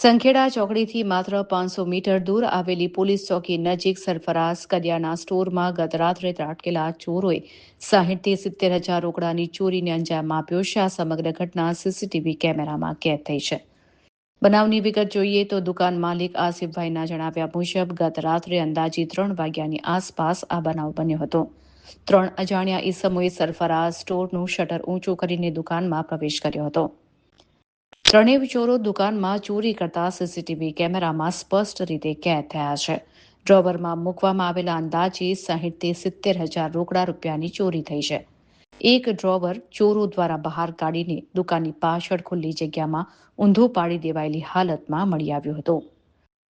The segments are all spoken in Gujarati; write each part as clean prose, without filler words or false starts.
સંખેડા ચોકડીથી માત્ર 500 મીટર દૂર આવેલી પોલીસ ચોકી નજીક સરફરાઝ કરિયાના સ્ટોરમાં ગત રાત્રે ત્રાટકેલા ચોરોએ 60 થી 70 હજાર રોકડાની ચોરીને અંજામ આપ્યો છે. આ સમગ્ર ઘટના સીસીટીવી કેમેરામાં કેદ થઈ છે. બનાવની વિગત જોઈએ તો દુકાન માલિક આસિફભાઈના જણાવ્યા મુજબ ગત રાત્રે અંદાજે 3 વાગ્યાની આસપાસ આ બનાવ બન્યો હતો. 3 અજાણ્યા ઈસમોએ સરફરાઝ સ્ટોરનું શટર ઊંચું કરીને દુકાનમાં પ્રવેશ કર્યો હતો. ત્રણેય ચોરો દુકાનમાં ચોરી કરતા સીસીટીવી કેમેરામાં સ્પષ્ટ રીતે કેદ થયા છે. ડ્રોવરમાં મૂકવામાં આવેલા અંદાજે 60 થી 70 હજાર રોકડા રૂપિયાની ચોરી થઈ છે. એક ડ્રોવર ચોરો દ્વારા બહાર કાઢીને દુકાનની પાછળ ખુલ્લી જગ્યામાં ઊંધું પાડી દેવાયેલી હાલતમાં મળી આવ્યો હતો.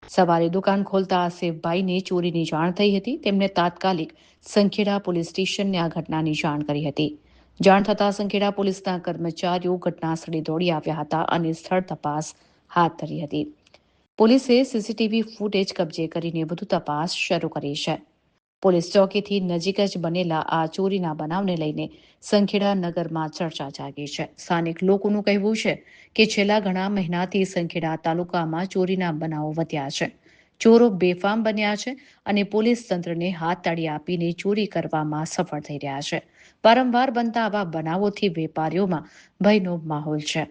સવારે દુકાન ખોલતા આસિફભાઈને ચોરીની જાણ થઈ હતી. તેમણે તાત્કાલિક સંખેડા પોલીસ સ્ટેશનને આ ઘટનાની જાણ કરી હતી. જાણ થતાં સંખેડા પોલીસના કર્મચારીઓ ઘટના સ્થળે દોડી આવ્યા હતા અને સ્થળ તપાસ હાથ ધરી હતી. પોલીસે સીસીટીવી ફૂટેજ કબજે કરીને વધુ તપાસ શરૂ કરી છે. પોલીસ ચોકીથી નજીક જ બનેલા આ ચોરીના બનાવને લઈને સંખેડા નગરમાં ચર્ચા જાગી છે. સ્થાનિક લોકોનું કહેવું છે કે છેલ્લા ઘણા મહિનાથી સંખેડા તાલુકામાં ચોરીના બનાવો વધ્યા છે. ચોરો બેફામ બન્યા છે અને પોલીસ તંત્રને હાથતાળી આપીને ચોરી કરવામાં સફળ થઈ રહ્યા છે. વારંવાર બનતા આવા બનાવોથી વેપારીઓમાં ભયનો માહોલ છે.